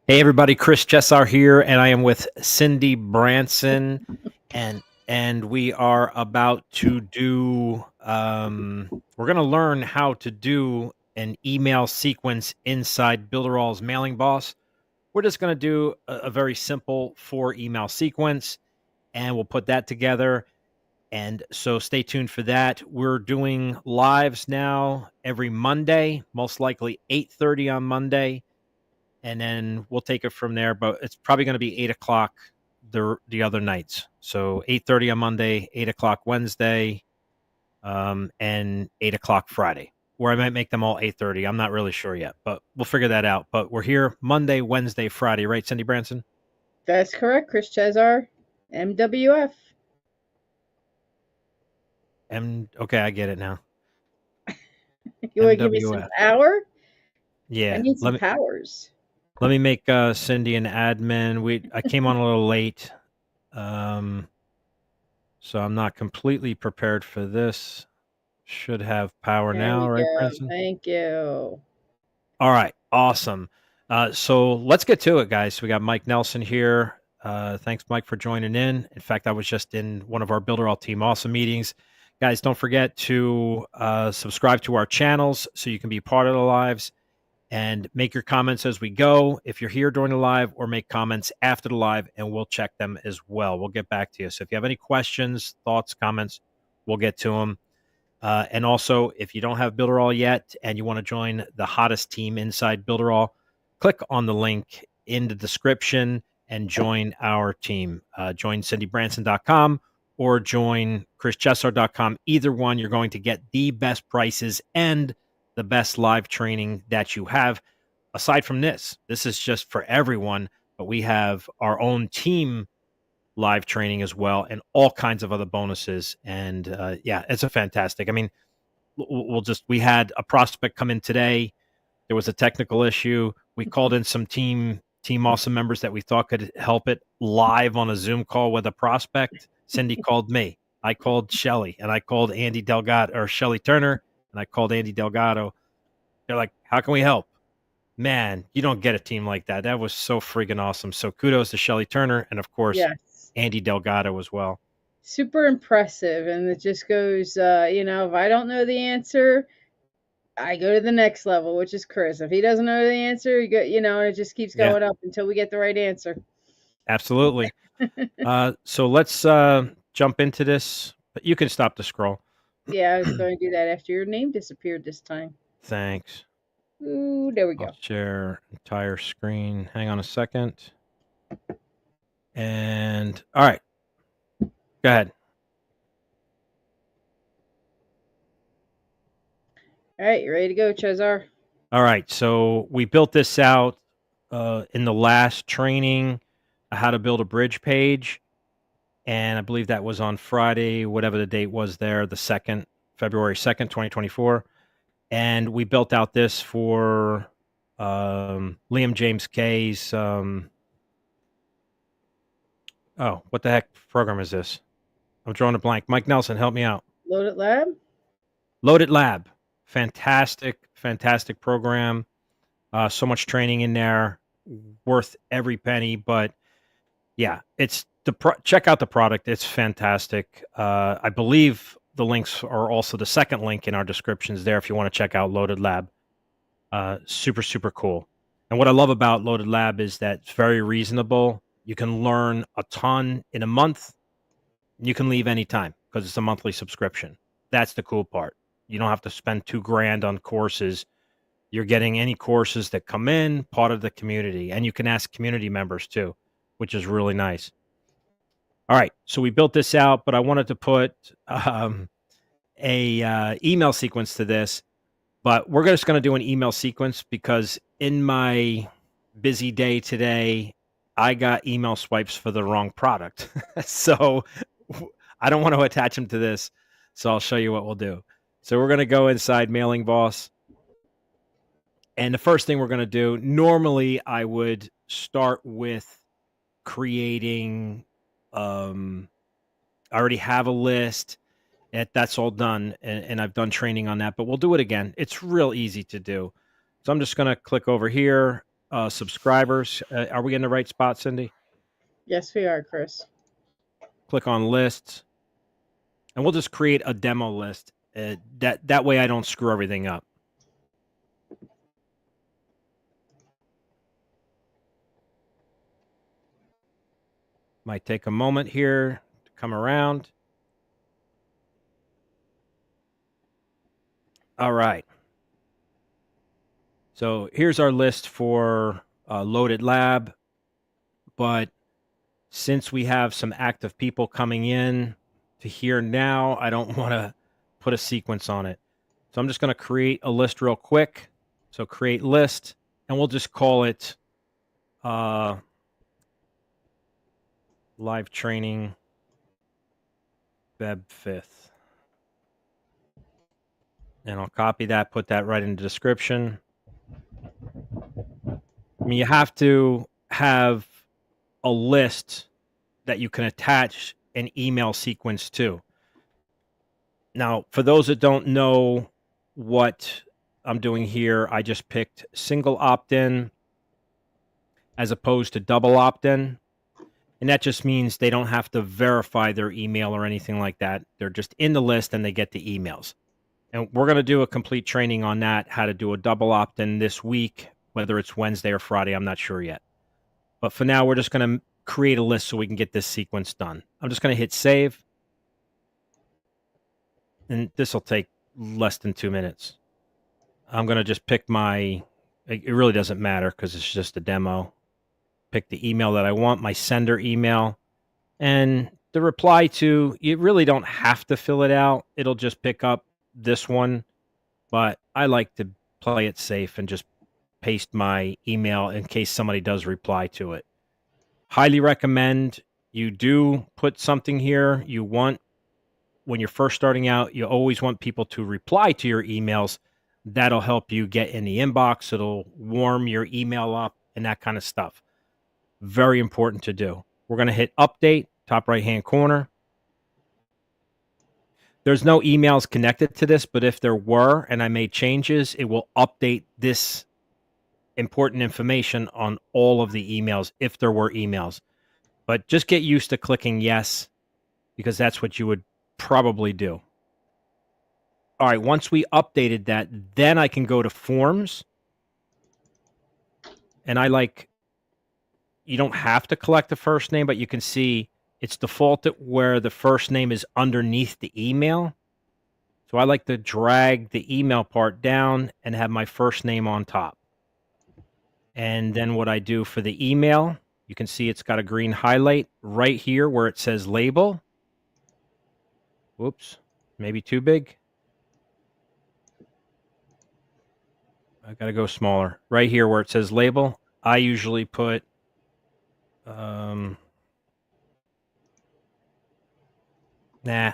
Hey everybody, Chris Chessar here, and I am with Cindy Branson, and we are about to do. We're going to learn how to do an email sequence inside Builderall's Mailingboss. We're just going to do a very simple 4 email sequence, and we'll put that together. And so stay tuned for that. We're doing lives now every Monday, most likely 8:30 on Monday. And then we'll take it from there. But it's probably going to be 8 o'clock the other nights. So 8:30 on Monday, 8 o'clock Wednesday, and 8 o'clock Friday. Or I might make them all 8:30. I'm not really sure yet, but we'll figure that out. But we're here Monday, Wednesday, Friday, right, Cindy Branson? That's correct, Chris Chesar, MWF. Okay, I get it now. You want to give me some MWF. power? I Yeah. need some powers. Let me make Cindy an admin. I came on a little late. So I'm not completely prepared for this. Should have power There now, we right, go. Branson? Thank you. All right, awesome. So let's get to it, guys. We got Mike Nelson here. Thanks, Mike, for joining in. In fact, I was just in one of our Builderall Team Awesome meetings. Guys, don't forget to subscribe to our channels so you can be part of the lives and make your comments as we go. If you're here during the live, or make comments after the live, and we'll check them as well. We'll get back to you. So if you have any questions, thoughts, comments, we'll get to them. And also, if you don't have Builderall yet and you want to join the hottest team inside Builderall, click on the link in the description and join our team. Join cindybranson.com or join chrischessar.com. Either one, you're going to get the best prices and the best live training that you have. Aside from this is just for everyone, but we have our own team live training as well, and all kinds of other bonuses. And yeah, it's a fantastic. I mean, we had a prospect come in today. There was a technical issue. We called in some team awesome members that we thought could help it live on a Zoom call with a prospect. Cindy called me. I called Shelly, and I called Andy Delgado, or Shelly Turner, and I called Andy Delgado. They're like, how can we help? Man, you don't get a team like that. That was so freaking awesome. So kudos to Shelly Turner, and of course, Yes. Andy Delgado as well. Super impressive. And it just goes, if I don't know the answer, I go to the next level, which is Chris. If he doesn't know the answer, you go, it just keeps Yeah, going up until we get the right answer. absolutely. So let's jump into this. But you can stop the scroll. Yeah, I was going to do that after your name disappeared this time. Thanks. Ooh, there we I'll go. share entire screen. Hang on a second. And all right, go ahead. All right, you ready to go, Chesar? All right, so we built this out in the last training, how to build a bridge page. And I believe that was on Friday, whatever the date was there, the 2nd, February 2nd, 2024. And we built out this for Liam James Kay's. What the heck program is this? I'm drawing a blank. Mike Nelson, help me out. Loaded Lab? Loaded Lab. Fantastic program. So much training in there, worth every penny. But yeah, it's check out the product. It's fantastic. I believe the links are also the second link in our descriptions there if you want to check out Loaded Lab. Super cool. And what I love about Loaded Lab is that it's very reasonable. You can learn a ton in a month. You can leave anytime because it's a monthly subscription. That's the cool part. You don't have to spend $2,000 on courses. You're getting any courses that come in, part of the community, and you can ask community members too, which is really nice. All right, so we built this out, but I wanted to put a email sequence to this. But we're just going to do an email sequence because in my busy day today, I got email swipes for the wrong product. So I don't want to attach them to this. So I'll show you what we'll do. So we're going to go inside Mailingboss. And the first thing we're going to do, normally I would start with creating, I already have a list. That's all done, and I've done training on that, but we'll do it again. It's real easy to do. So I'm just going to click over here, subscribers. Are we in the right spot, Cindy? Yes, we are, Chris. Click on lists, and we'll just create a demo list. That way I don't screw everything up. Might take a moment here to come around. All right. So here's our list for loaded lab. But since we have some active people coming in to here now, I don't want to put a sequence on it. So I'm just going to create a list real quick. So create list, and we'll just call it live training Feb 5th. And I'll copy that, put that right in the description. I mean, you have to have a list that you can attach an email sequence to. Now, for those that don't know what I'm doing here, I just picked single opt-in as opposed to double opt-in. And that just means they don't have to verify their email or anything like that. They're just in the list and they get the emails. And we're going to do a complete training on that, how to do a double opt-in this week, whether it's Wednesday or Friday, I'm not sure yet. But for now, we're just going to create a list so we can get this sequence done. I'm just going to hit save. And this will take less than 2 minutes. I'm going to just pick it really doesn't matter because it's just a demo. Pick the email that I want, my sender email. And the reply to, you really don't have to fill it out. It'll just pick up this one. But I like to play it safe and just paste my email in case somebody does reply to it. Highly recommend you do put something here you want. When you're first starting out, you always want people to reply to your emails. That'll help you get in the inbox. It'll warm your email up and that kind of stuff. Very important to do. We're going to hit update, top right-hand corner. There's no emails connected to this, but if there were and I made changes, it will update this important information on all of the emails if there were emails. But just get used to clicking yes, because that's what you would probably do. All right, once we updated that, then I can go to forms. And you don't have to collect the first name, but you can see it's defaulted where the first name is underneath the email. So I like to drag the email part down and have my first name on top. And then what I do for the email, you can see it's got a green highlight right here where it says label. Whoops, maybe too big. I got to go smaller. Right here where it says label, I usually put nah,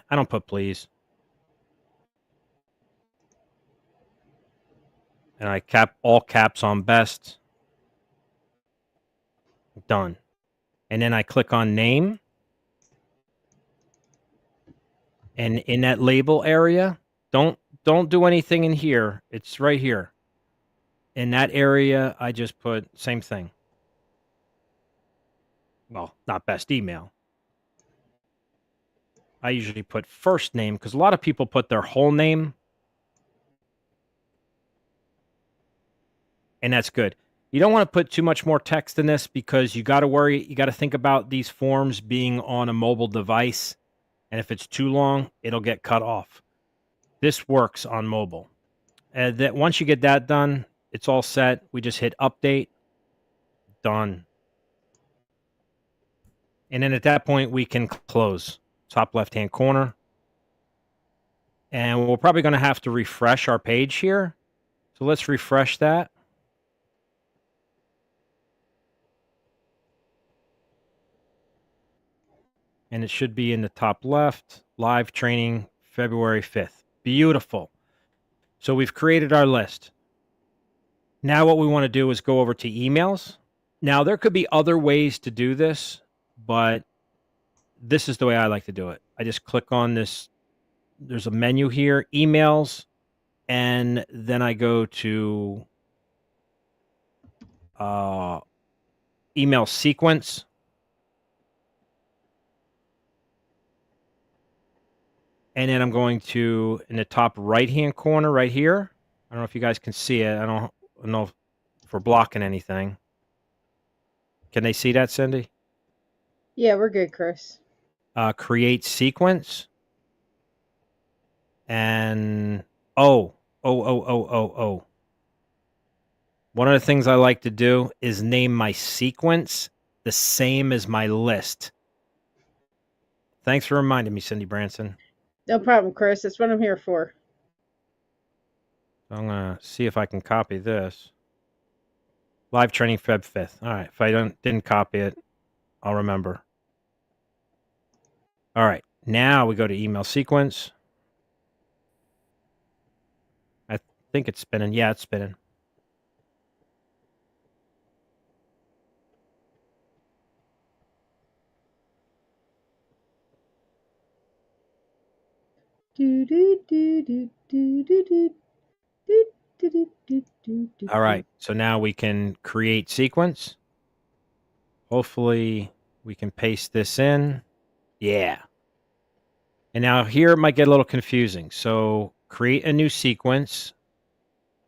I don't put please. And I all caps on best. Done. And then I click on name. And in that label area, don't do anything in here. It's right here. In that area, I just put same thing. Well, not best email. I usually put first name because a lot of people put their whole name. And that's good. You don't want to put too much more text in this because you got to think about these forms being on a mobile device. And if it's too long, it'll get cut off. This works on mobile. And that once you get that done, it's all set. We just hit update. Done. And then at that point, we can close. Top left-hand corner. And we're probably going to have to refresh our page here. So let's refresh that. And it should be in the top left. Live training, February 5th. Beautiful. So we've created our list. Now what we want to do is go over to emails. Now there could be other ways to do this, but this is the way I like to do it. I just click on this. There's a menu here, emails, and then I go to uh, email sequence. And then I'm going to, in the top right-hand corner right here, I don't know if you guys can see it. I don't know if we're blocking anything. Can they see that, Cindy? Yeah, we're good, Chris. Create sequence. And, oh. One of the things I like to do is name my sequence the same as my list. Thanks for reminding me, Cindy Branson. No problem, Chris. That's what I'm here for. I'm going to see if I can copy this. Live training Feb 5th. All right. If I didn't copy it, I'll remember. All right. Now we go to email sequence. I think it's spinning. Yeah, it's spinning. All right. So now we can create sequence. Hopefully we can paste this in. Yeah. And now here it might get a little confusing. So create a new sequence.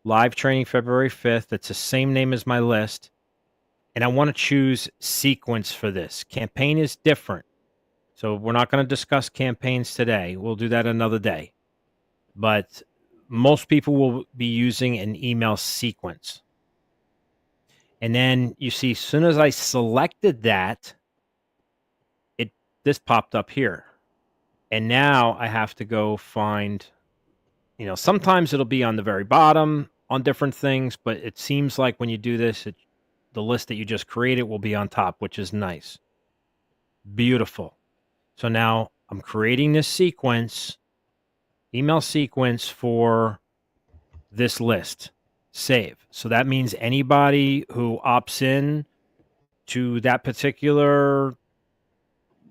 Live training February 5th. It's the same name as my list. And I want to choose sequence for this. Campaign is different. So we're not going to discuss campaigns today. We'll do that another day. But most people will be using an email sequence. And then you see, as soon as I selected that, this popped up here. And now I have to go find, sometimes it'll be on the very bottom on different things, but it seems like when you do this, the list that you just created will be on top, which is nice. Beautiful. So now I'm creating this sequence, email sequence for this list. Save. So that means anybody who opts in to that particular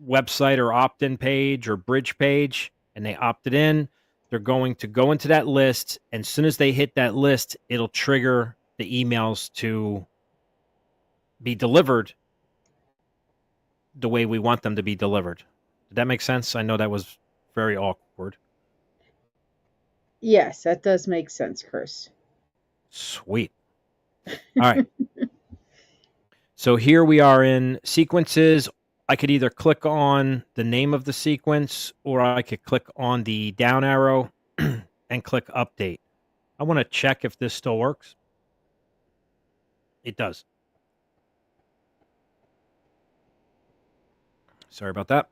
website or opt-in page or bridge page and they opted in, they're going to go into that list. And as soon as they hit that list, it'll trigger the emails to be delivered the way we want them to be delivered. Did that make sense? I know that was very awkward. Yes, that does make sense, Chris. Sweet. All right. So here we are in sequences. I could either click on the name of the sequence or I could click on the down arrow and click update. I want to check if this still works. It does. Sorry about that.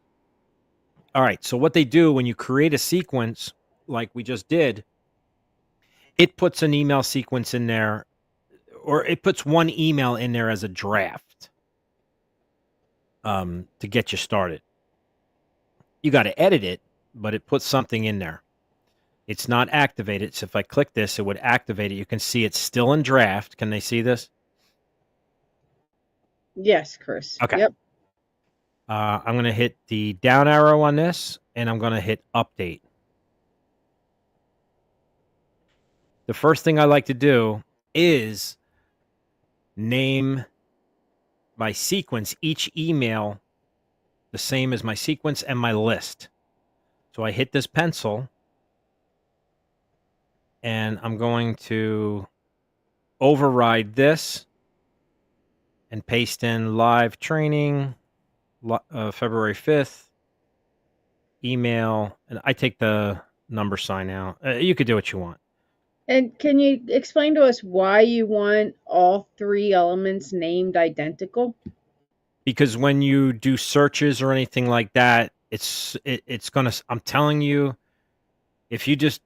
All right. So what they do when you create a sequence like we just did, it puts an email sequence in there, or it puts one email in there as a draft to get you started. You got to edit it, but it puts something in there. It's not activated. So if I click this, it would activate it. You can see it's still in draft. Can they see this? Yes, Chris. Okay. Yep. I'm going to hit the down arrow on this, and I'm going to hit update. The first thing I like to do is name my sequence, each email, the same as my sequence and my list. So I hit this pencil, and I'm going to override this and paste in live training, February 5th, email, and I take the number sign out. You could do what you want. And can you explain to us why you want all three elements named identical? Because when you do searches or anything like that, it's going to, I'm telling you, if you just,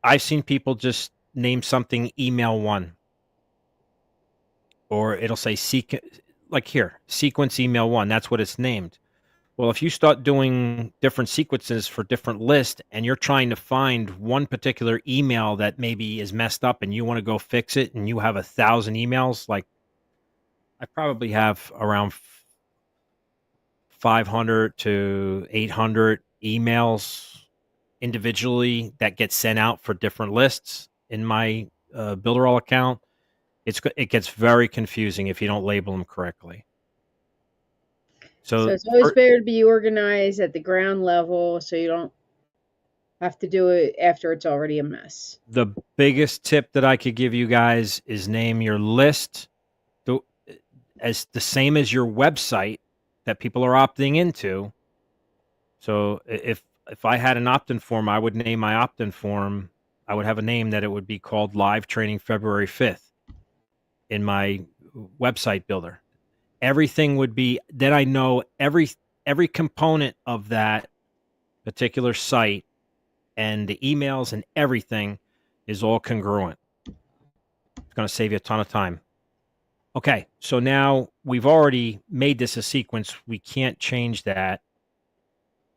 I've seen people just name something email one, or it'll say like here, sequence email one. That's what it's named. Well, if you start doing different sequences for different lists and you're trying to find one particular email that maybe is messed up and you want to go fix it and you have 1,000 emails, like I probably have around 500 to 800 emails individually that get sent out for different lists in my Builderall account. It gets very confusing if you don't label them correctly. So So it's always better to be organized at the ground level so you don't have to do it after it's already a mess. the biggest tip that I could give you guys is name your list the, as the same as your website that people are opting into. So if I had an opt-in form, I would name my opt-in form. I would have a name that it would be called Live Training February 5th in my website builder. Everything would be, then I know every component of that particular site and the emails and everything is all congruent. It's going to save you a ton of time. Okay, so now we've already made this a sequence. We can't change that.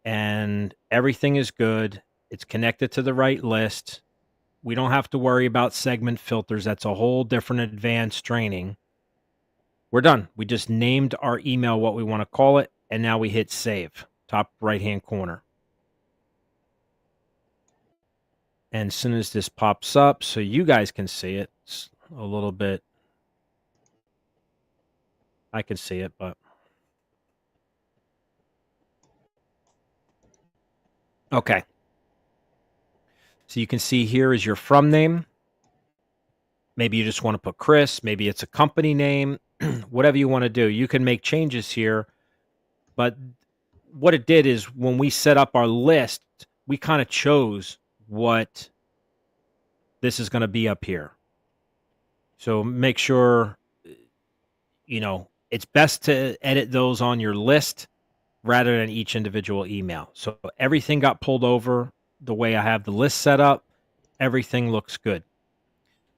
And everything is good. It's connected to the right list. We don't have to worry about segment filters. That's a whole different advanced training. We're done. We just named our email what we want to call it, and now we hit save, top right-hand corner. And as soon as this pops up, so you guys can see it, it's a little bit, I can see it, but okay. So you can see here is your from name. Maybe you just want to put Chris. Maybe it's a company name, whatever you want to do. You can make changes here. But what it did is when we set up our list, we kind of chose what this is going to be up here. So make sure, it's best to edit those on your list rather than each individual email. So everything got pulled over the way I have the list set up. Everything looks good.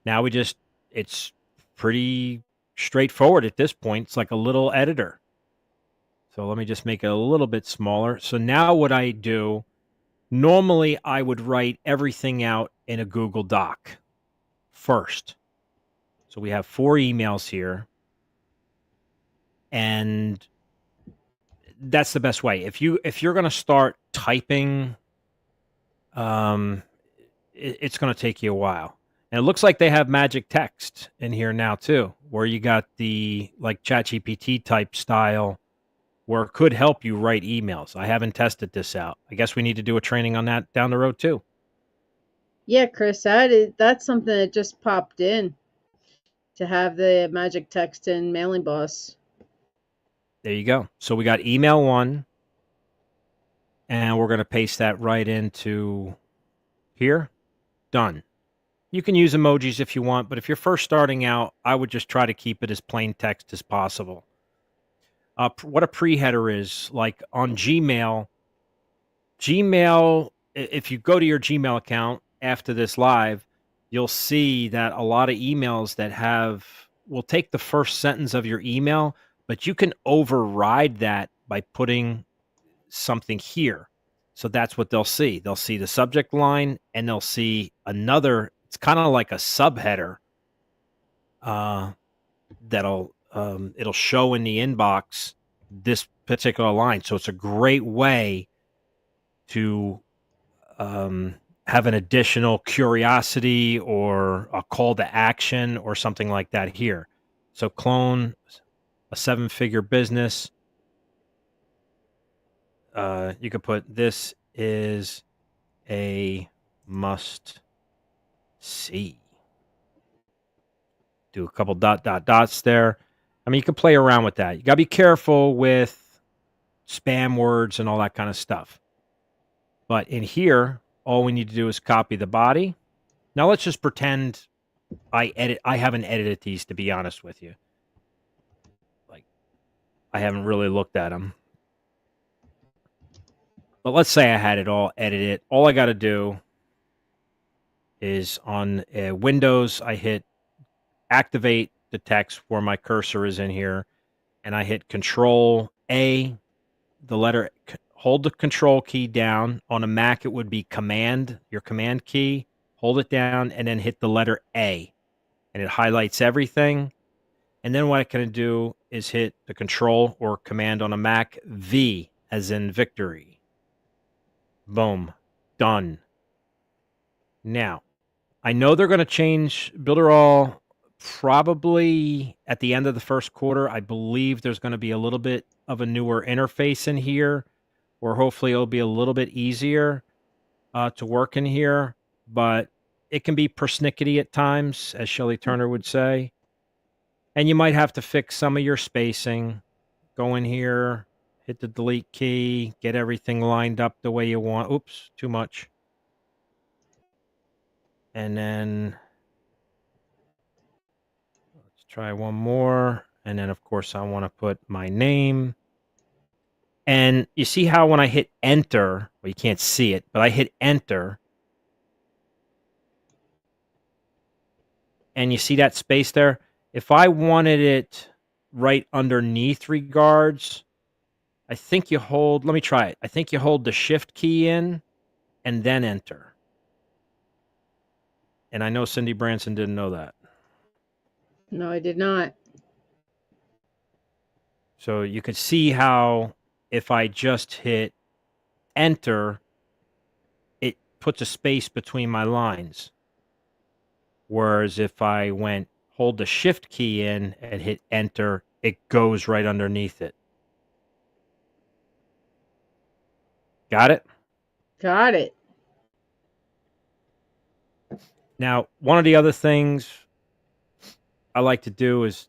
Now it's pretty straightforward at this point. It's like a little editor. So let me just make it a little bit smaller. So now what I do, normally I would write everything out in a Google Doc first. So we have 4 emails here. And that's the best way. If you're going to start typing, it's going to take you a while. And it looks like they have magic text in here now too, where you got the like ChatGPT type style, where it could help you write emails. I haven't tested this out. I guess we need to do a training on that down the road too. Yeah, Chris, that's something that just popped in to have the magic text in Mailingboss. There you go. So we got email 1, and we're going to paste that right into here. Done. You can use emojis if you want, but if you're first starting out, I would just try to keep it as plain text as possible. What a pre-header is, like on Gmail, if you go to your Gmail account after this live, you'll see that a lot of emails that will take the first sentence of your email, but you can override that by putting something here. So that's what they'll see. They'll see the subject line, and they'll see another, it's kind of like a subheader it'll show in the inbox this particular line. So it's a great way to have an additional curiosity or a call to action or something like that here. So clone a 7-figure business. You could put, this is a must see. Do a couple dots there. I mean, you can play around with that. You got to be careful with spam words and all that kind of stuff. But in here, all we need to do is copy the body. Now let's just pretend I haven't edited these, to be honest with you. Like, I haven't really looked at them. But let's say I had it all edited. All I got to do is on Windows, I hit activate the text where my cursor is in here, and I hit Control A, hold the Control key down. On a Mac, it would be Command, your Command key. Hold it down, and then hit the letter A, and it highlights everything. And then what I can do is hit the Control or Command on a Mac, V, as in victory. Boom. Done. Now, I know they're going to change Builderall probably at the end of the first quarter, I believe there's going to be a little bit of a newer interface in here, or hopefully it'll be a little bit easier to work in here. But it can be persnickety at times, as Shelley Turner would say. And you might have to fix some of your spacing. Go in here, hit the delete key, get everything lined up the way you want. Oops, too much. And then let's try one more. And then, of course, I want to put my name. And you see how when I hit enter, well, you can't see it, but I hit enter. And you see that space there? If I wanted it right underneath regards, I think you hold, let me try it. I think you hold the shift key in and then enter. And I know Cindy Branson didn't know that. No, I did not. So you could see how if I just hit enter, it puts a space between my lines. Whereas if I went hold the shift key in and hit enter, it goes right underneath it. Got it? Got it. Now, one of the other things I like to do is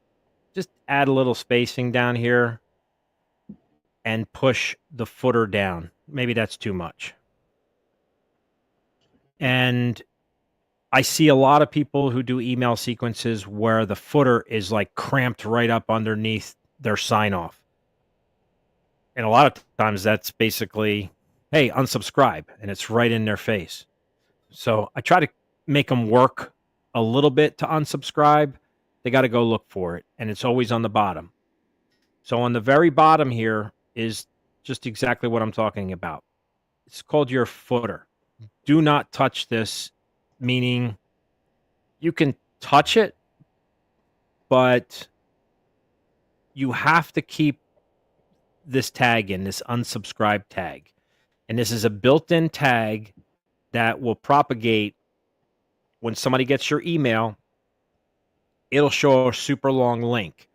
just add a little spacing down here and push the footer down. Maybe that's too much. And I see a lot of people who do email sequences where the footer is like cramped right up underneath their sign off. And a lot of times that's basically, hey, unsubscribe, and it's right in their face. So I try to make them work a little bit to unsubscribe. They got to go look for it, and it's always on the bottom. So on the very bottom here is just exactly what I'm talking about. It's called your footer. Do not touch this, meaning you can touch it, but you have to keep this tag in, this unsubscribe tag. And this is a built-in tag that will propagate when somebody gets your email. It'll show a super long link.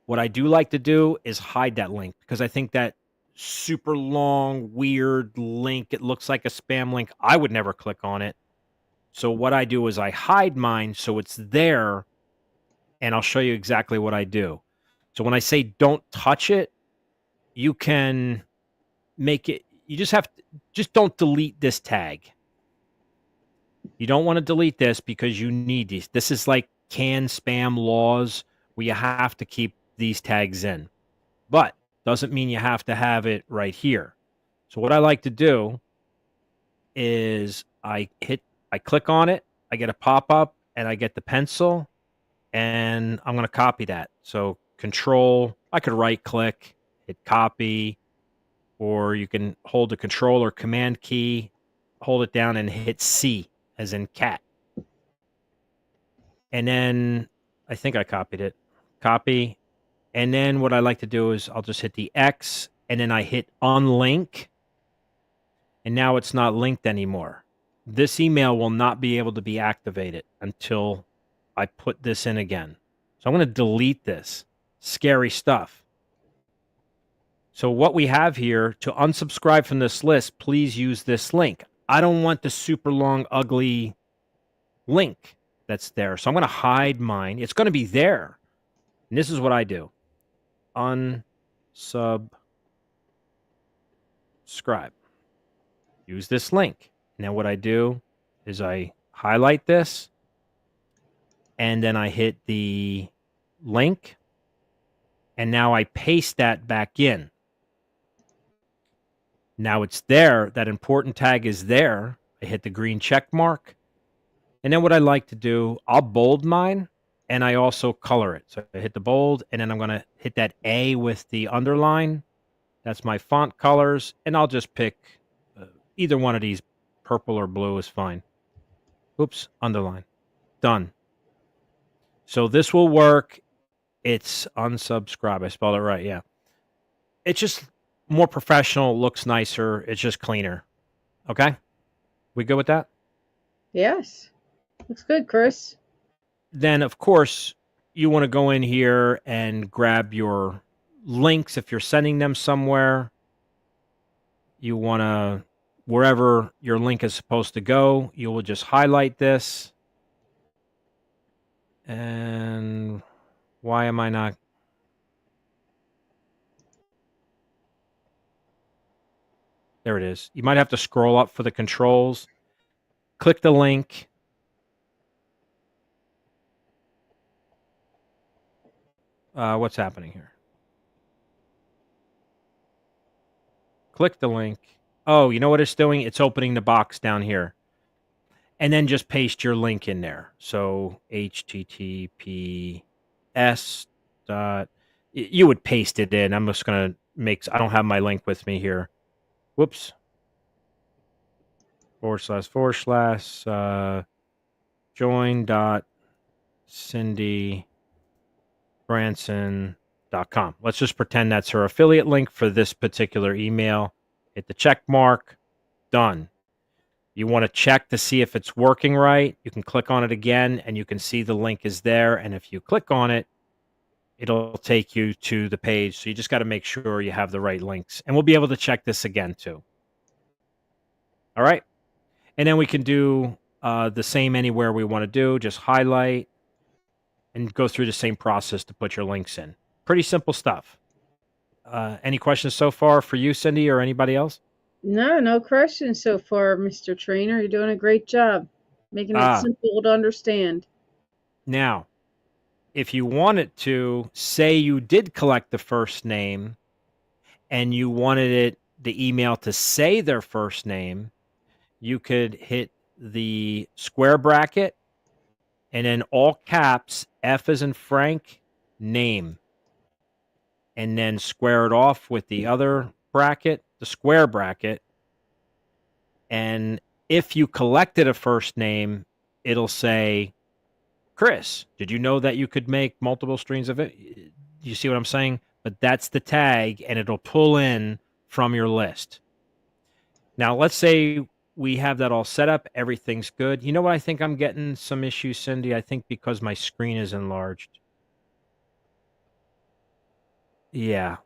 What I do like to do is hide that link because I think that super long, weird link, it looks like a spam link. I would never click on it. So what I do is I hide mine so it's there, and I'll show you exactly what I do. So when I say don't touch it, you can make it, you just don't delete this tag. You don't want to delete this because you need these. This is like canned spam laws where you have to keep these tags in. But doesn't mean you have to have it right here. So what I like to do is I click on it, I get a pop-up, and I get the pencil, and I'm going to copy that. So control, I could right click, hit copy, or you can hold the control or command key, hold it down and hit C as in cat. And then I think I copied it. Copy. And then what I like to do is I'll just hit the X and then I hit unlink. And now it's not linked anymore. This email will not be able to be activated until I put this in again. So I'm going to delete this. Scary stuff. So what we have here, to unsubscribe from this list, please use this link. I don't want the super long, ugly link that's there. So I'm going to hide mine. It's going to be there. And this is what I do. Unsubscribe. Use this link. Now what I do is I highlight this, and then I hit the link, and now I paste that back in. Now it's there. That important tag is there. I hit the green check mark. And then what I like to do, I'll bold mine, and I also color it. So I hit the bold, and then I'm going to hit that A with the underline. That's my font colors, and I'll just pick either one of these. Purple or blue is fine. Oops, underline. Done. So this will work. It's unsubscribe. I spelled it right, yeah. It's just more professional, looks nicer. It's just cleaner. Okay? We good with that? Yes. Looks good, Chris. Then, of course, you want to go in here and grab your links if you're sending them somewhere. You want to, wherever your link is supposed to go, you will just highlight this. And why am I not? There it is. You might have to scroll up for the controls. Click the link. What's happening here? Click the link. Oh, you know what it's doing? It's opening the box down here. And then just paste your link in there. So https dot. You would paste it in. I'm just going to make. I don't have my link with me here. Whoops. // join.cindybranson.com. Let's just pretend that's her affiliate link for this particular email. Hit the check mark. Done. You want to check to see if it's working right. You can click on it again and you can see the link is there. And if you click on it, it'll take you to the page. So you just got to make sure you have the right links. And we'll be able to check this again too. All right. And then we can do the same anywhere we want to do. Just highlight and go through the same process to put your links in. Pretty simple stuff. Any questions so far for you, Cindy, or anybody else? No questions so far, Mr. Trainer. You're doing a great job making it simple to understand. Now, if you wanted to, say you did collect the first name and you wanted the email to say their first name, you could hit the square bracket and then all caps, F as in Frank, name. And then square it off with the other bracket, the square bracket. And if you collected a first name, it'll say, Chris, did you know that you could make multiple streams of it? You see what I'm saying? But that's the tag, and it'll pull in from your list. Now, let's say we have that all set up. Everything's good. You know what? I think I'm getting some issues, Cindy. I think because my screen is enlarged. Yeah.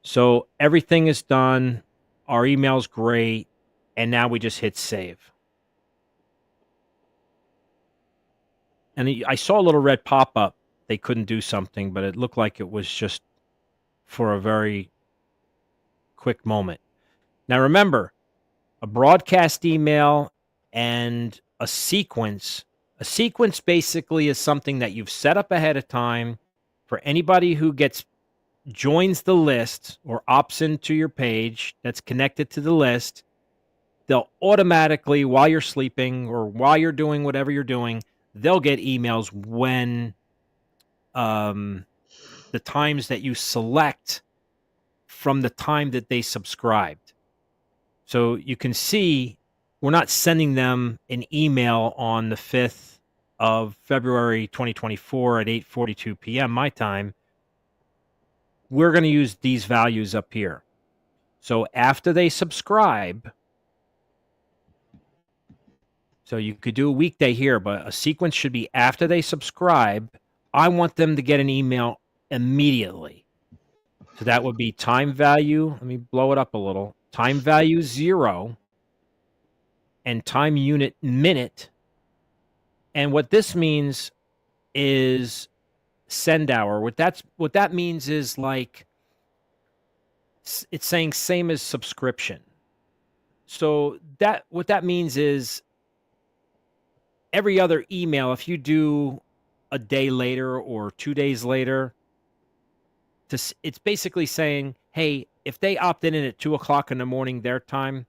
So everything is done. Our email's great. And now we just hit save. And I saw a little red pop-up. They couldn't do something, but it looked like it was just for a very quick moment. Now remember, a broadcast email and a sequence. A sequence basically is something that you've set up ahead of time for anybody who joins the list or opts into your page that's connected to the list. They'll automatically, while you're sleeping or while you're doing whatever you're doing, they'll get emails when the times that you select from the time that they subscribed. So you can see we're not sending them an email on the 5th of February 2024 at 8:42 p.m. my time. We're going to use these values up here. So after they subscribe, so you could do a weekday here, but a sequence should be after they subscribe. I want them to get an email immediately. So that would be time value. Let me blow it up a little. Time value 0 and time unit minute. And what this means is send hour. What that means is like it's saying same as subscription. So what that means is every other email, if you do a day later or 2 days later, it's basically saying, hey, if they opted in at 2:00 in the morning their time,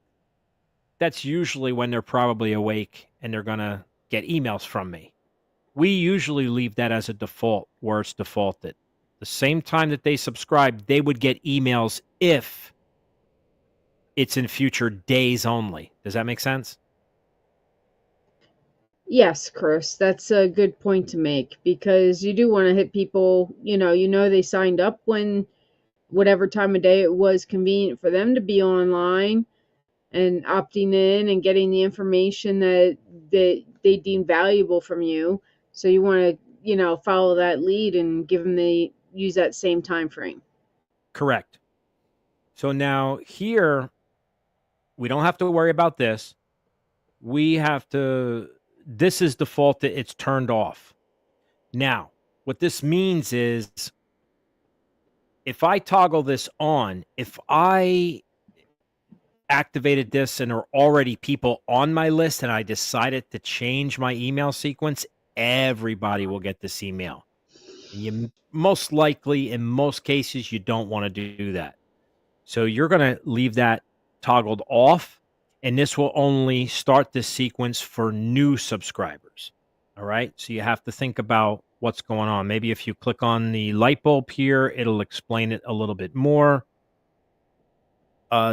that's usually when they're probably awake and they're going to get emails from me. We usually leave that as a default where it's defaulted. The same time that they subscribe, they would get emails if it's in future days only. Does that make sense? Yes, Chris, that's a good point to make because you do want to hit people, they signed up when whatever time of day it was convenient for them to be online and opting in and getting the information that they deem valuable from you. So you want to follow that lead and give them use that same time frame. Correct. So now here, we don't have to worry about this. This is defaulted, it's turned off. Now, what this means is if I toggle this on, if I activated this and are already people on my list and I decided to change my email sequence, everybody will get this email. And you most likely, in most cases, you don't want to do that. So you're going to leave that toggled off, and this will only start this sequence for new subscribers. All right. So you have to think about what's going on. Maybe if you click on the light bulb here, it'll explain it a little bit more.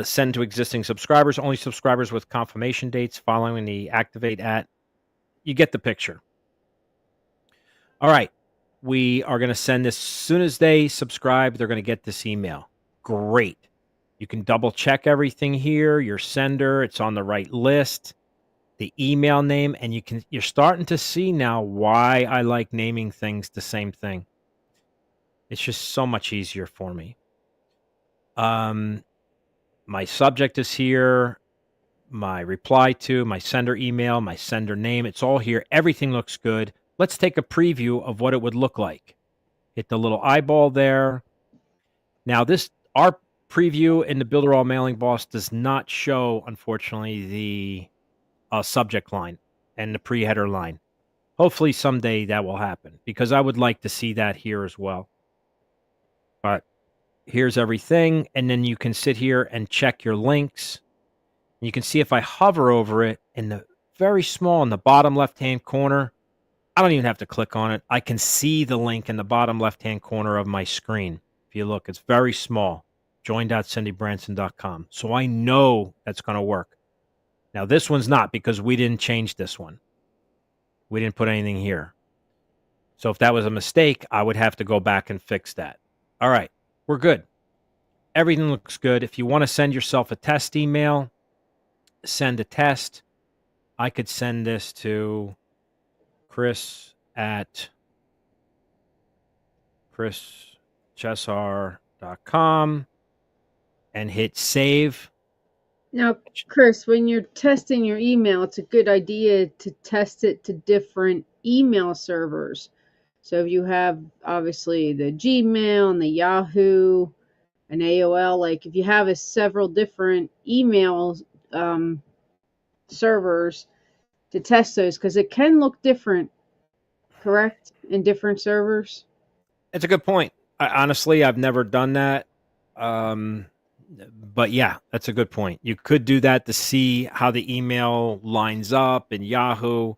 Send to existing subscribers, only subscribers with confirmation dates following the activate at. You get the picture. All right. We are going to send this as soon as they subscribe, they're going to get this email. Great. You can double check everything here, your sender, it's on the right list, the email name, and you're starting to see now why I like naming things the same thing. It's just so much easier for me. My subject is here, my reply to, my sender email, my sender name, it's all here. Everything looks good. Let's take a preview of what it would look like. Hit the little eyeball there. Now our preview in the Builderall Mailingboss does not show, unfortunately, the subject line and the pre-header line. Hopefully someday that will happen because I would like to see that here as well. But here's everything, and then you can sit here and check your links. You can see if I hover over it in the very small in the bottom left-hand corner, I don't even have to click on it. I can see the link in the bottom left-hand corner of my screen. If you look, it's very small. join.cindybranson.com. So I know that's going to work. Now, this one's not because we didn't change this one. We didn't put anything here. So if that was a mistake, I would have to go back and fix that. All right, we're good. Everything looks good. If you want to send yourself a test email, send a test. I could send this to Chris at chrischesar.com and hit save. Now, Chris, when you're testing your email, it's a good idea to test it to different email servers. So if you have obviously the Gmail and the Yahoo and AOL, like if you have several different email servers to test those, because it can look different, correct, in different servers. It's a good point. Honestly, I've never done that. But yeah, that's a good point. You could do that to see how the email lines up in Yahoo.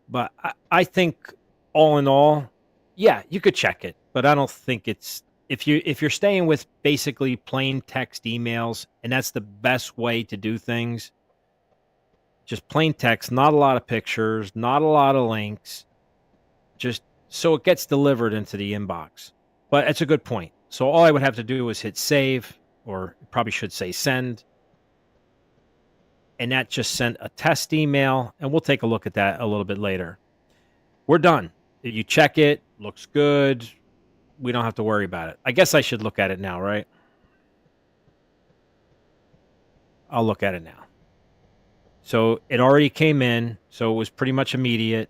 But I think all in all, yeah, you could check it. But I don't think it's if you're staying with basically plain text emails, and that's the best way to do things. Just plain text, not a lot of pictures, not a lot of links, just so it gets delivered into the inbox. But it's a good point. So all I would have to do is hit save, or probably should say send. And that just sent a test email, and we'll take a look at that a little bit later. We're done. You check it, looks good. We don't have to worry about it. I guess I should look at it now, right? I'll look at it now. So it already came in, so it was pretty much immediate.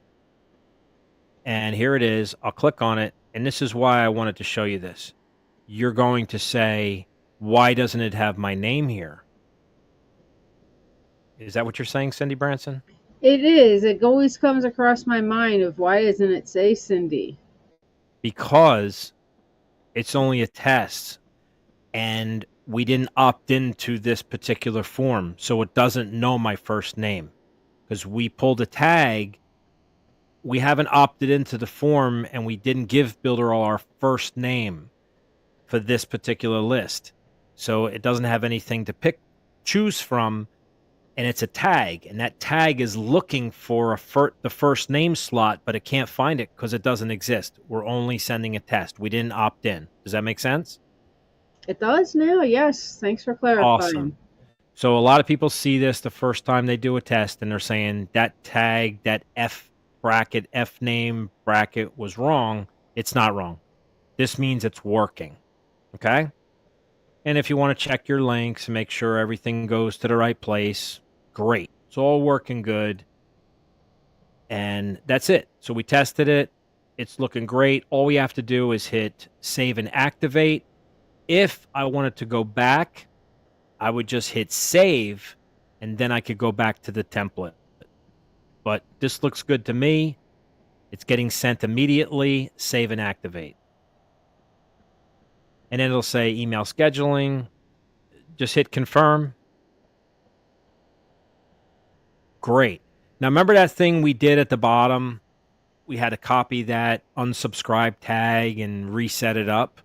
And here it is. I'll click on it, and this is why I wanted to show you this. You're going to say, why doesn't it have my name here? Is that what you're saying, Cindy Branson? It is. It always comes across my mind of why doesn't it say Cindy? Because it's only a test, and we didn't opt into this particular form, so it doesn't know my first name. Because we pulled a tag, we haven't opted into the form, and we didn't give Builderall our first name for this particular list. So it doesn't have anything to choose from, and it's a tag, and that tag is looking for the first name slot, but it can't find it because it doesn't exist. We're only sending a test. We didn't opt in. Does that make sense? It does now, yes. Thanks for clarifying. Awesome. So a lot of people see this the first time they do a test, and they're saying that tag, that F bracket F name bracket was wrong, it's not wrong. This means it's working. Okay. And if you want to check your links and make sure everything goes to the right place, great. It's all working good. And that's it. So we tested it. It's looking great. All we have to do is hit save and activate. If I wanted to go back, I would just hit save and then I could go back to the template. But this looks good to me. It's getting sent immediately. Save and activate. And then it'll say email scheduling. Just hit confirm. Great. Now, remember that thing we did at the bottom? We had to copy that unsubscribe tag and reset it up.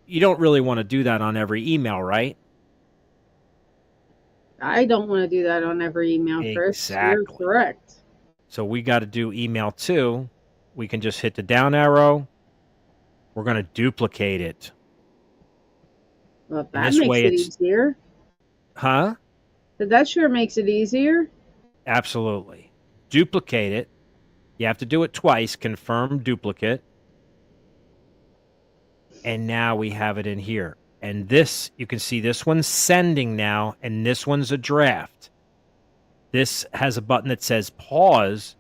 You don't really want to do that on every email, right? I don't want to do that on every email, Chris. You're Exactly. correct. So we got to do email 2. We can just hit the down arrow. We're going to duplicate it. Well, And that this makes way it it's, easier. huh? But that sure makes it easier. Absolutely. Duplicate it. You have to do it twice. Confirm duplicate. And now we have it in here. And this, you can see this one's sending now, and this one's a draft. This has a button that says pause,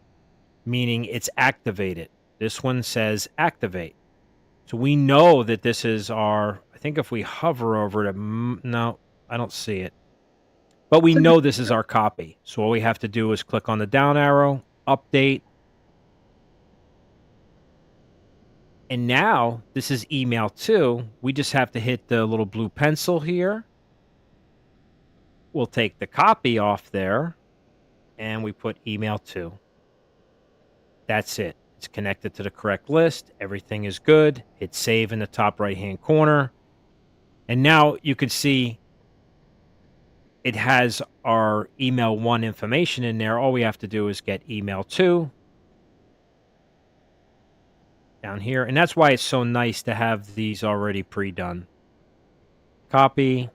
meaning it's activated. This one says activate. So we know that this is our, I think if we hover over it, no, I don't see it. But we So know this is our copy. So all we have to do is click on the down arrow, update. And now this is email 2. We just have to hit the little blue pencil here. We'll take the copy off there and we put email 2. That's it. It's connected to the correct list. Everything is good. Hit save in the top right-hand corner. And now you can see it has our email 1 information in there. All we have to do is get email 2 down here. And that's why it's so nice to have these already pre-done. Copy.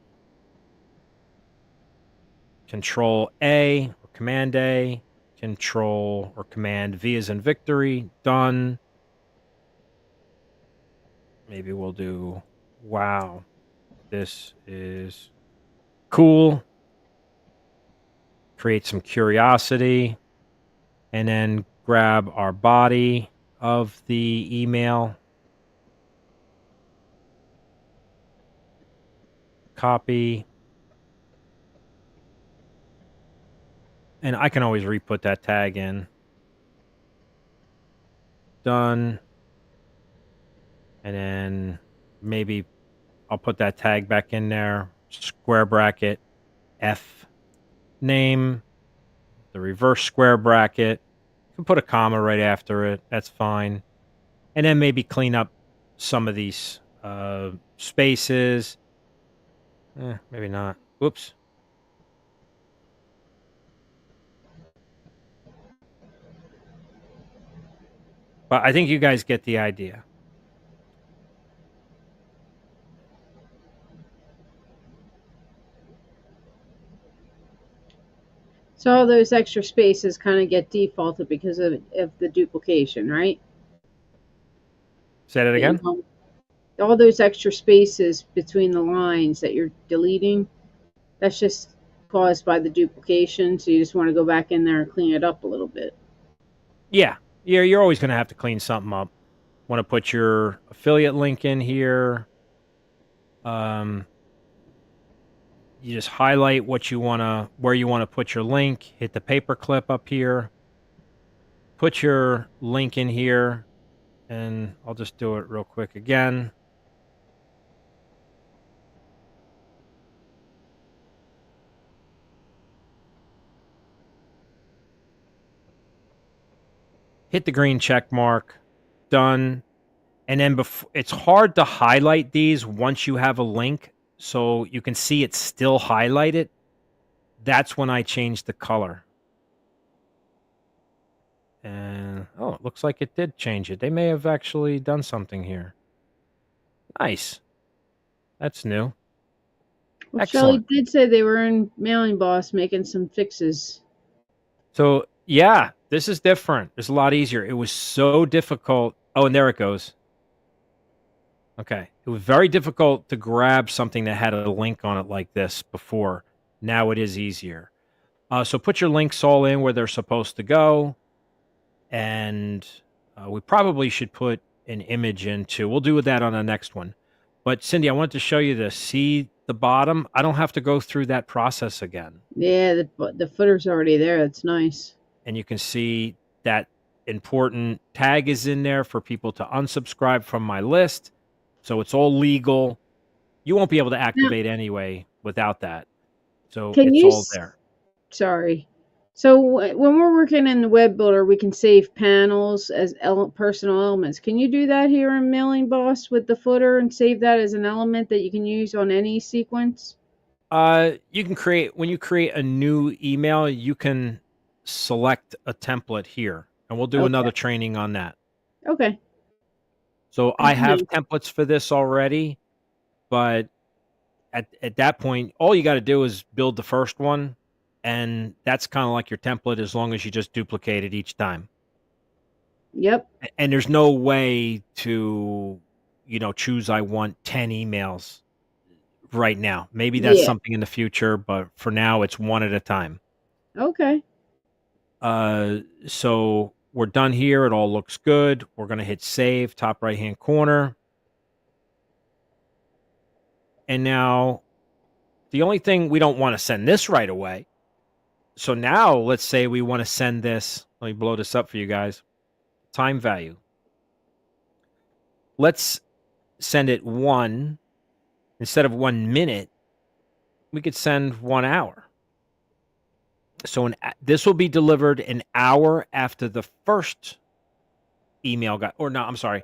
Control A or Command A. Control or Command V as in victory. Done. Maybe we'll do, wow, this is cool. Create some curiosity. And then grab our body of the email. Copy. And I can always re-put that tag in. Done. And then maybe I'll put that tag back in there. Square bracket F name. The reverse square bracket. You can put a comma right after it. That's fine. And then maybe clean up some of these spaces. Maybe not. Whoops. But I think you guys get the idea. So all those extra spaces kind of get defaulted because of the duplication, right? Say that again? All those extra spaces between the lines that you're deleting, that's just caused by the duplication. So you just want to go back in there and clean it up a little bit. Yeah. You're always going to have to clean something up. Want to put your affiliate link in here. You just highlight what you want to, where you want to put your link. Hit the paperclip up here. Put your link in here. And I'll just do it real quick again. Hit the green check mark. Done. And then it's hard to highlight these once you have a link. So you can see it's still highlighted. That's when I change the color. And, oh, it looks like it did change it. They may have actually done something here. Nice. That's new. Well, Shelly Excellent. did say they were in Mailingboss making some fixes. So, Yeah, this is different. It's a lot easier. It was so difficult. Oh, and there it goes. Okay. It was very difficult to grab something that had a link on it like this before. Now it is easier. So put your links all in where they're supposed to go. And we probably should put an image in too. We'll do that on the next one. But Cindy, I wanted to show you the see the bottom. I don't have to go through that process again. Yeah, the footer's already there. That's nice. And you can see that important tag is in there for people to unsubscribe from my list. So it's all legal. You won't be able to Now, activate anyway without that. So can it's you? all there. Sorry. So when we're working in the web builder, we can save panels as personal elements. Can you do that here in Mailingboss with the footer and save that as an element that you can use on any sequence? You can create when you create a new email, you can select a template here, and we'll do Okay. another training on that. Okay. So Good I to know. have templates for this already, but at that point, all you got to do is build the first one, and that's kind of like your template as long as you just duplicate it each time. Yep. And there's no way to, choose I want 10 emails right now. Maybe that's Yeah. something in the future, but for now it's one at a time. Okay. So we're done here. It all looks good. We're going to hit save, top right hand corner. And now the only thing we don't want to send this right away. So now let's say we want to send this. Let me blow this up for you guys. Time value. Let's send it instead of 1 minute, we could send 1 hour. So this will be delivered an hour after the first email got, or no, I'm sorry.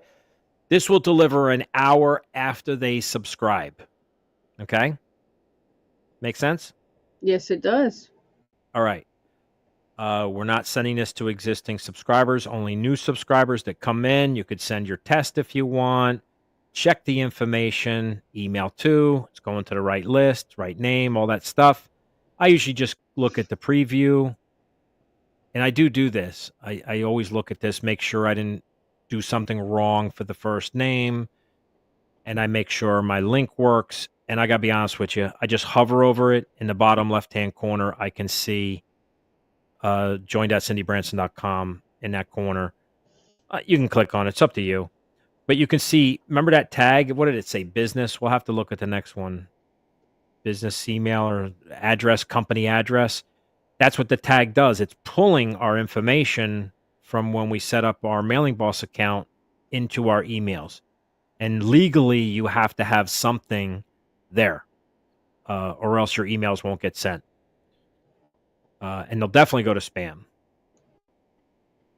This will deliver an hour after they subscribe. Okay. Make sense? Yes, it does. All right. We're not sending this to existing subscribers, only new subscribers that come in. You could send your test if you want. Check the information, email to, it's going to the right list, right name, all that stuff. I usually just look at the preview, and I do this. I always look at this, make sure I didn't do something wrong for the first name, and I make sure my link works. And I got to be honest with you, I just hover over it. In the bottom left-hand corner, I can see join.cindybranson.com in that corner. You can click on it. It's up to you. But you can see, remember that tag? What did it say? Business? We'll have to look at the next one. Business email or address, company address. That's what the tag does. It's pulling our information from when we set up our Mailingboss account into our emails. And legally, you have to have something there, or else your emails won't get sent. And they'll definitely go to spam.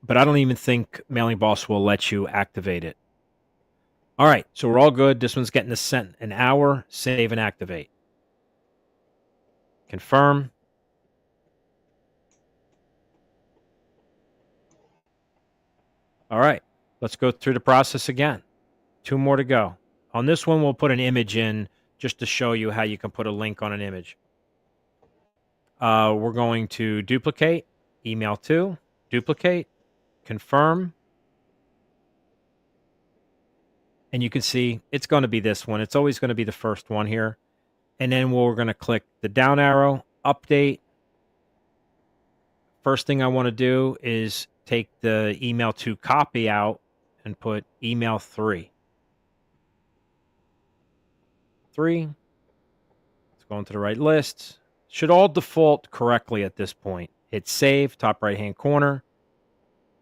But I don't even think Mailingboss will let you activate it. All right, so we're all good. This one's getting sent an hour. Save and activate. Confirm. All right, let's go through the process again. 2 more to go. On this one, we'll put an image in just to show you how you can put a link on an image. We're going to duplicate, email to, duplicate, confirm. And you can see it's going to be this one. It's always going to be the first one here. And then we're going to click the down arrow, update. First thing I want to do is take the email to copy out and put email 3. 3. It's going to the right list. Should all default correctly at this point. Hit save, top right hand corner.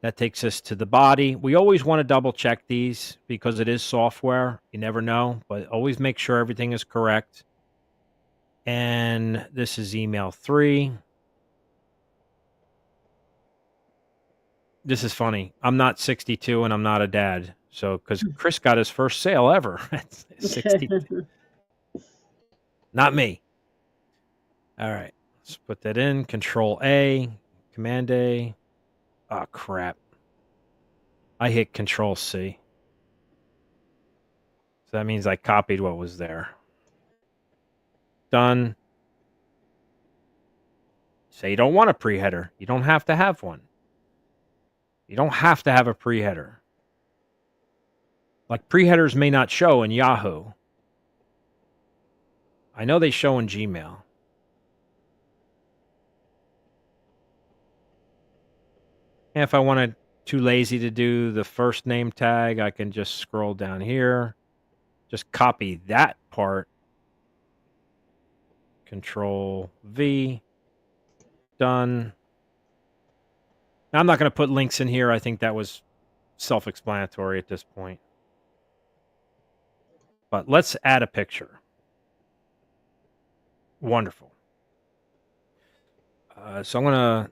That takes us to the body. We always want to double check these because it is software. You never know, but always make sure everything is correct. And this is email 3. This is funny. I'm not 62 and I'm not a dad. So, because Chris got his first sale ever at 60. Not me. All right. Let's put that in. Control A, Command A. Oh, crap. I hit Control C. So that means I copied what was there. Done. Say you don't want a pre-header. You don't have to have one. You don't have to have a pre-header. Like pre-headers may not show in Yahoo. I know they show in Gmail. And if I wanted too lazy to do the first name tag, I can just scroll down here, just copy that part, Control V, done. Now, I'm not going to put links in here. I think that was self-explanatory at this point. But let's add a picture. Wonderful. So I'm going to...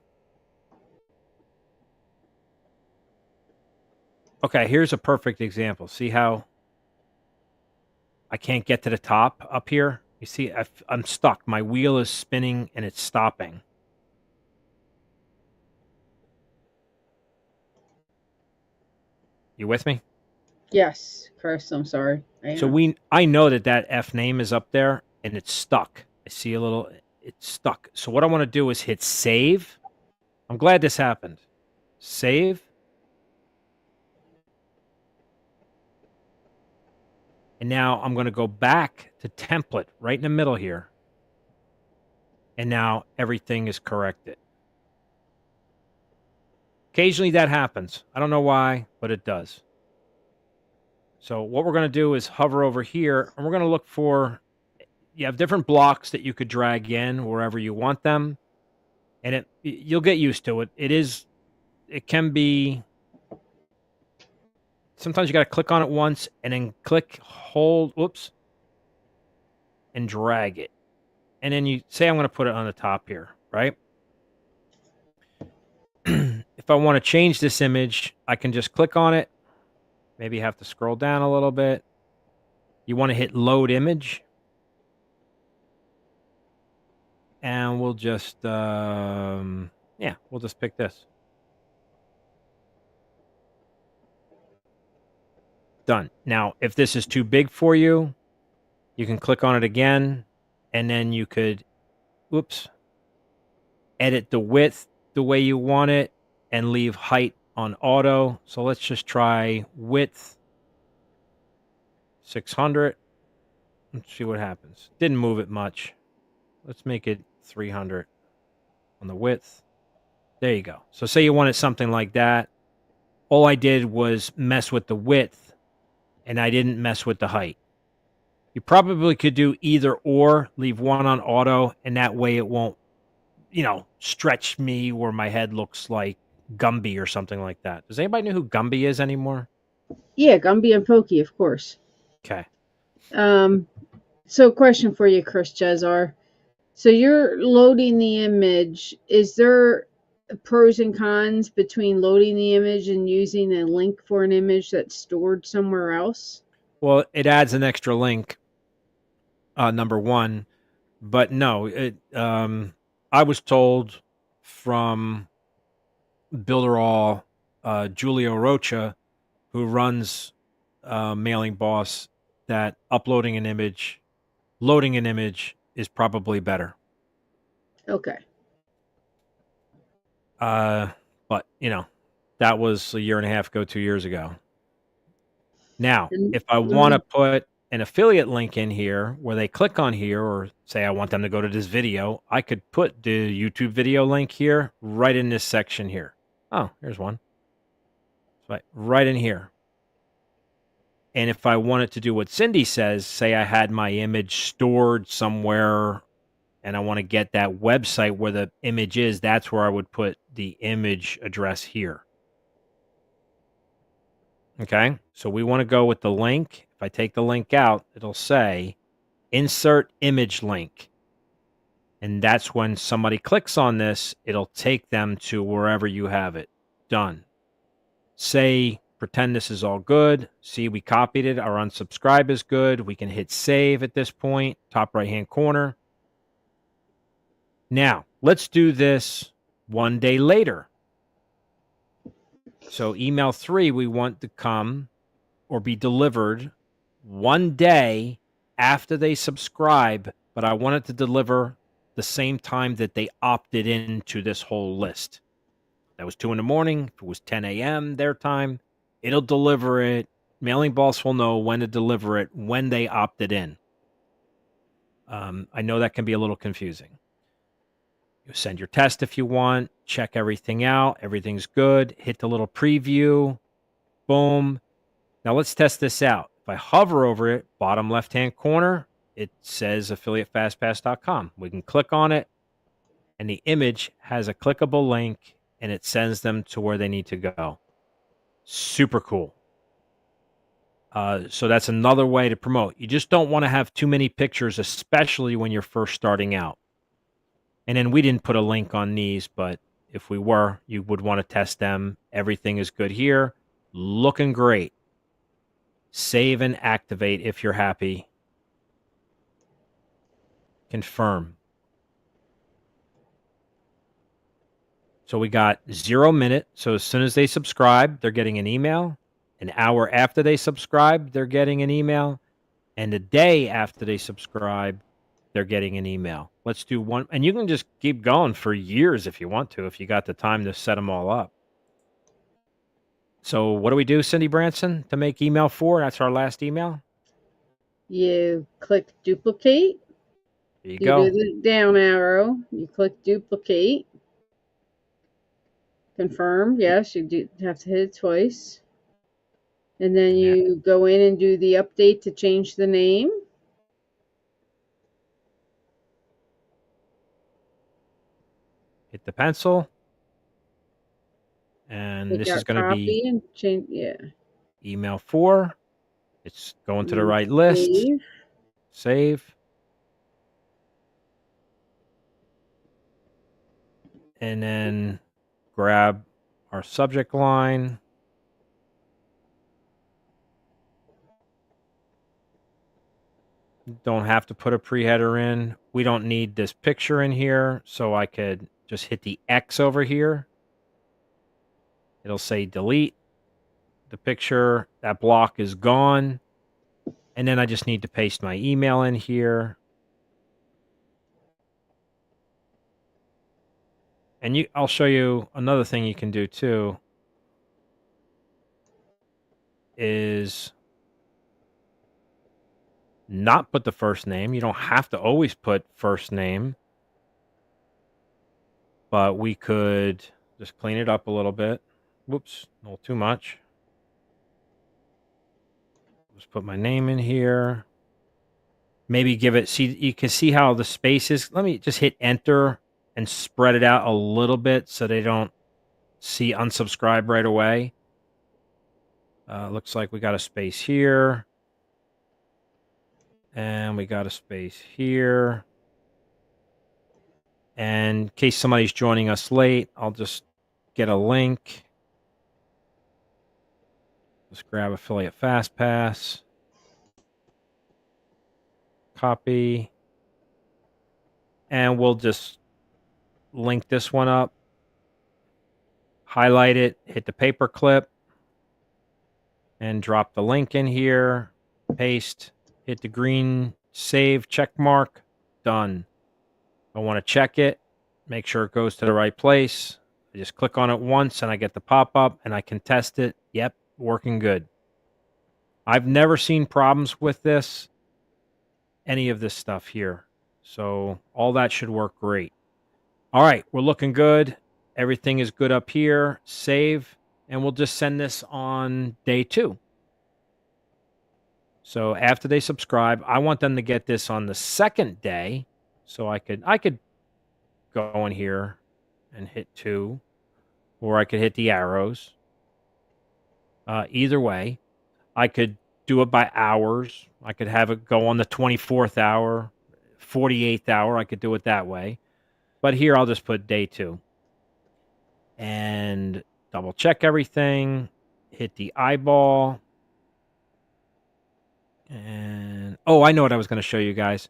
Okay, here's a perfect example. See how I can't get to the top up here? You see, I'm stuck. My wheel is spinning and it's stopping. You with me? Yes, Chris, I'm sorry. So I know that F name is up there and it's stuck. I see a little, it's stuck. So what I want to do is hit save. I'm glad this happened. Save. And now I'm going to go back to template right in the middle here. And now everything is corrected. Occasionally that happens. I don't know why, but it does. So what we're going to do is hover over here, and we're going to look for, you have different blocks that you could drag in wherever you want them. And you'll get used to it. It can be, sometimes you got to click on it once and then click, hold, whoops, and drag it. And then you say, I'm going to put it on the top here, right? If I want to change this image, I can just click on it. Maybe you have to scroll down a little bit. You want to hit load image. And we'll just, we'll just pick this. Done. Now, if this is too big for you, you can click on it again, and then you could, edit the width the way you want it and leave height on auto. So let's just try width 600. Let's see what happens. Didn't move it much. Let's make it 300 on the width. There you go. So say you wanted something like that. All I did was mess with the width, and I didn't mess with the height. You probably could do either or, leave one on auto, and that way it won't, stretch me where my head looks like Gumby or something like that. Does anybody know who Gumby is anymore? Yeah, Gumby and Pokey, of course. Okay. So question for you, Chris Jezar. So you're loading the image. Is there pros and cons between loading the image and using a link for an image that's stored somewhere else? Well, it adds an extra link, number one. But no, I was told from Builderall, Julio Rocha, who runs Mailingboss, that loading an image is probably better. Okay. But, that was a year and a half ago, 2 years ago. Now, if I want to put an affiliate link in here where they click on here, or say I want them to go to this video, I could put the YouTube video link here right in this section here. Oh, here's one. Right in here. And if I wanted to do what Cindy says, say I had my image stored somewhere and I want to get that website where the image is, that's where I would put the image address here. Okay, so we want to go with the link. If I take the link out, it'll say insert image link. And that's when somebody clicks on this, it'll take them to wherever you have it. Done. Say, pretend this is all good. See, we copied it. Our unsubscribe is good. We can hit save at this point, top right-hand corner. Now, let's do this one day later. So email 3, we want to come or be delivered one day after they subscribe, but I want it to deliver the same time that they opted into this whole list. that was 2 in the morning. If it was 10 a.m. their time, it'll deliver it. Mailingboss will know when to deliver it when they opted in. I know that can be a little confusing. You send your test if you want, check everything out. Everything's good. Hit the little preview. Boom. Now let's test this out. If I hover over it, bottom left-hand corner, it says affiliatefastpass.com. We can click on it, and the image has a clickable link, and it sends them to where they need to go. Super cool. So that's another way to promote. You just don't want to have too many pictures, especially when you're first starting out. And then we didn't put a link on these, but if we were, you would want to test them. Everything is good here. Looking great. Save and activate if you're happy. Confirm. So we got 0 minute. So as soon as they subscribe, they're getting an email. An hour after they subscribe, they're getting an email. And a day after they subscribe, they're getting an email. Let's do one. And you can just keep going for years if you want to, if you got the time to set them all up. So what do we do, Cindy Branson, to make email 4? That's our last email. You click duplicate. There you You go. do the down arrow. You click duplicate. Confirm. Yes, you do have to hit it twice. And then you go in and do the update to change the name. Hit the pencil. And Take this is out going to be copy and change. Yeah. email 4. It's going to the right list. Save. Save. And then grab our subject line. Don't have to put a pre-header in. We don't need this picture in here, so I could just hit the X over here. It'll say delete. The picture, that block is gone. And then I just need to paste my email in here. And I'll show you another thing you can do too. Is not put the first name. You don't have to always put first name. But we could just clean it up a little bit. Whoops, a little too much. Just put my name in here. Maybe give it, see, you can see how the space is. Let me just hit enter and spread it out a little bit so they don't see unsubscribe right away. Looks like we got a space here. And we got a space here. And in case somebody's joining us late, I'll just get a link. Just grab Affiliate FastPass. Copy. And we'll just link this one up. Highlight it, hit the paper clip, and drop the link in here. Paste, hit the green save check mark. Done. I want to check it, make sure it goes to the right place. I just click on it once and I get the pop-up and I can test it. Yep, working good. I've never seen problems with this, any of this stuff here. So all that should work great. All right, we're looking good. Everything is good up here. Save, and we'll just send this on day 2. So after they subscribe, I want them to get this on the second day. So I could go in here and hit 2, or I could hit the arrows. Either way, I could do it by hours. I could have it go on the 24th hour, 48th hour. I could do it that way. But here I'll just put day 2. And double check everything. Hit the eyeball. And, oh, I know what I was going to show you guys.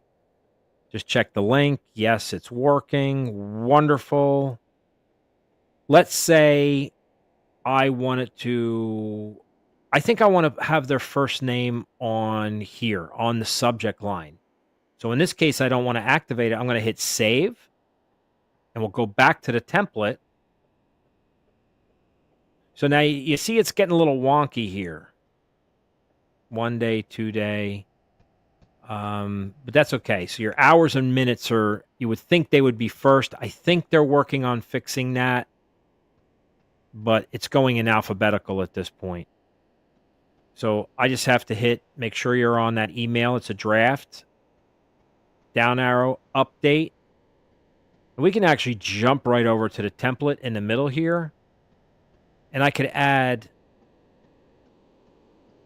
Just check the link. Yes, it's working. Wonderful. Let's say I wanted to, I think I want to have their first name on here, on the subject line. So in this case, I don't want to activate it. I'm going to hit save. And we'll go back to the template. So now you see it's getting a little wonky here. 1 day, 2 day. But that's okay. So your hours and minutes are, you would think they would be first. I think they're working on fixing that, but it's going in alphabetical at this point. So I just have to make sure you're on that email. It's a draft, down arrow, update. And we can actually jump right over to the template in the middle here. And I could add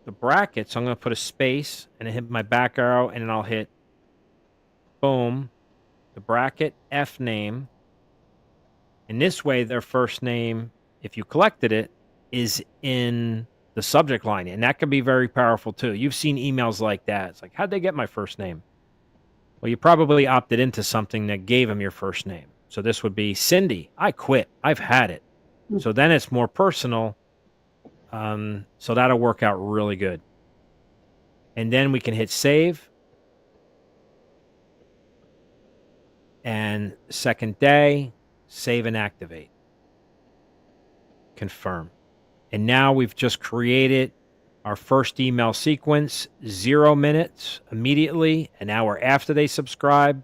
the bracket. So I'm going to put a space and hit my back arrow, and then I'll hit boom, the bracket, F name. And this way, their first name, if you collected it, is in the subject line. And that can be very powerful too. You've seen emails like that. It's like, how'd they get my first name? Well, you probably opted into something that gave them your first name. So this would be Cindy. I quit. I've had it. So then it's more personal. So that'll work out really good. And then we can hit save. And second day, save and activate. Confirm. And now we've just created our first email sequence, 0 minutes immediately, an hour after they subscribe,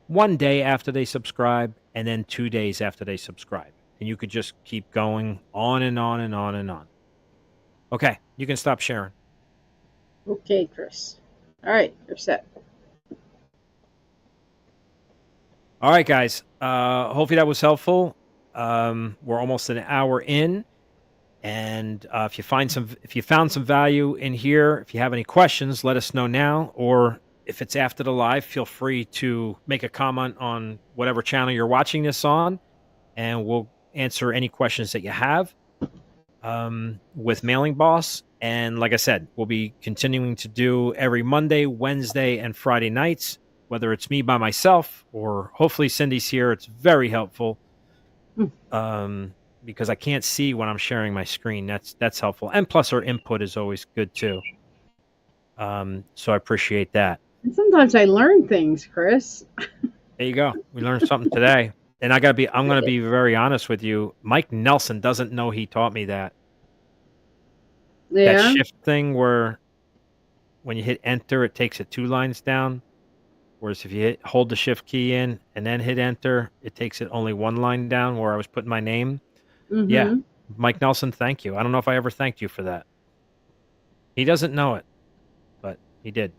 1 day after they subscribe, and then 2 days after they subscribe. And you could just keep going on and on and on and on. Okay, you can stop sharing. Okay, Chris. All right, you're set. All right, guys. Hopefully that was helpful. We're almost an hour in. And if you found some value in here, if you have any questions, let us know now. Or if it's after the live, feel free to make a comment on whatever channel you're watching this on, and we'll answer any questions that you have with Mailingboss. And like I said, we'll be continuing to do every Monday, Wednesday, and Friday nights, whether it's me by myself or hopefully Cindy's here. It's very helpful. Because I can't see when I'm sharing my screen. That's helpful. And plus her input is always good too. So I appreciate that. And sometimes I learn things, Chris. There you go. We learned something today. And I'm going to be very honest with you. Mike Nelson doesn't know he taught me that. Yeah. That shift thing where when you hit enter, it takes it 2 lines down. Whereas if you hold the shift key in and then hit enter, it takes it only 1 line down where I was putting my name. Mm-hmm. Yeah. Mike Nelson, thank you. I don't know if I ever thanked you for that. He doesn't know it, but he did.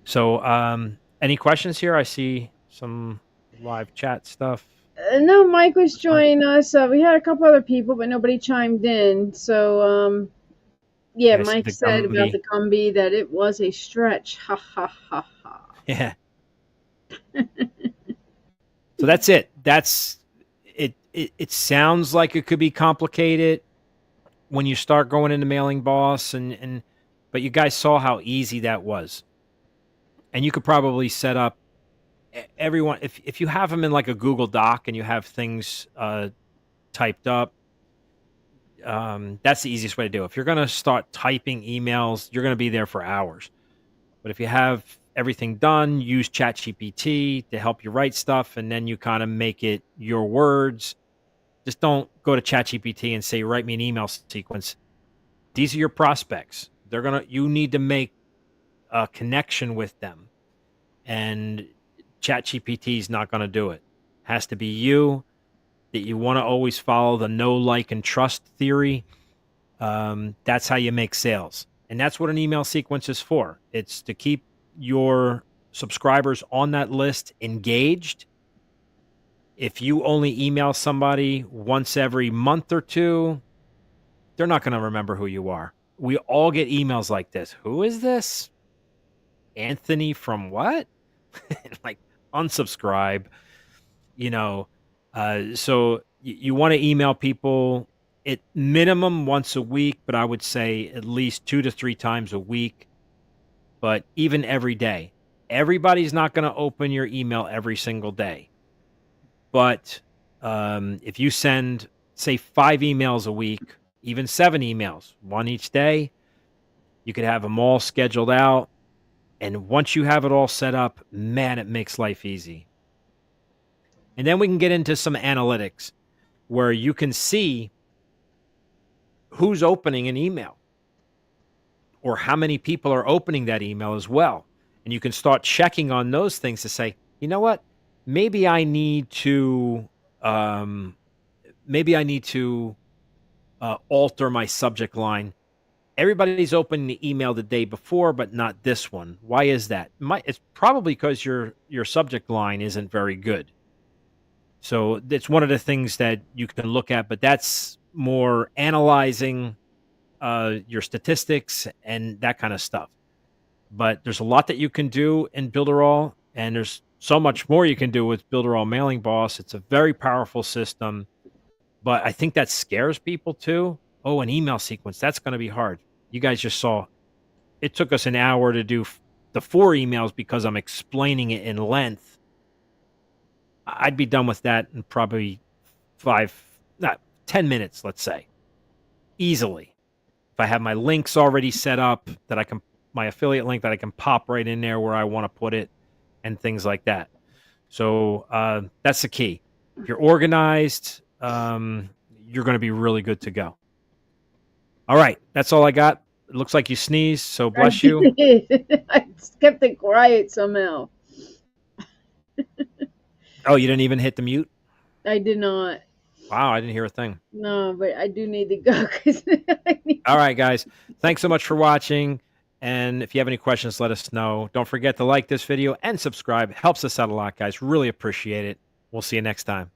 So any questions here? I see some live chat stuff. No, Mike was joining us. We had a couple other people, but nobody chimed in. So, yeah, Mike said about the Gumby that it was a stretch. Ha, ha, ha, ha. Yeah. So that's it. That's it. It sounds like it could be complicated when you start going into Mailingboss, but you guys saw how easy that was. And you could probably set up everyone, if you have them in like a Google Doc and you have things typed up, that's the easiest way to do it. If you're going to start typing emails, you're going to be there for hours. But if you have everything done, use ChatGPT to help you write stuff, and then you kind of make it your words. Just don't go to ChatGPT and say, write me an email sequence. These are your prospects. You need to make a connection with them. And ChatGPT is not going to do it. It has to be you. That you want to always follow the know, like, and trust theory. That's how you make sales. And that's what an email sequence is for. It's to keep your subscribers on that list engaged. If you only email somebody once every month or 2, they're not going to remember who you are. We all get emails like this. Who is this? Anthony from what? Like, unsubscribe. So you want to email people at minimum once a week, but I would say at least 2 to 3 times a week, but even every day. Everybody's not going to open your email every single day. But if you send, say, 5 emails a week, even 7 emails, 1 each day, you could have them all scheduled out. And once you have it all set up, man, it makes life easy. And then we can get into some analytics where you can see who's opening an email or how many people are opening that email as well. And you can start checking on those things to say, you know what, maybe I need to, um, maybe I need to alter my subject line. Everybody's opening the email the day before, but not this one. Why is that? It's probably because your subject line isn't very good. So it's one of the things that you can look at, but that's more analyzing your statistics and that kind of stuff. But there's a lot that you can do in Builderall, and there's so much more you can do with Builderall Mailingboss. It's a very powerful system, but I think that scares people too. Oh, an email sequence, that's going to be hard. You guys just saw it took us an hour to do the 4 emails because I'm explaining it in length. I'd be done with that in probably 10 minutes, let's say, easily. If I have my links already set up that I can, my affiliate link that I can pop right in there where I want to put it and things like that. So that's the key. If you're organized, you're going to be really good to go. All right. That's all I got. It looks like you sneezed, so bless you. I kept it quiet somehow. Oh, you didn't even hit the mute? I did not. Wow, I didn't hear a thing. No, but I do need to go. All right, guys. Thanks so much for watching. And if you have any questions, let us know. Don't forget to like this video and subscribe. It helps us out a lot, guys. Really appreciate it. We'll see you next time.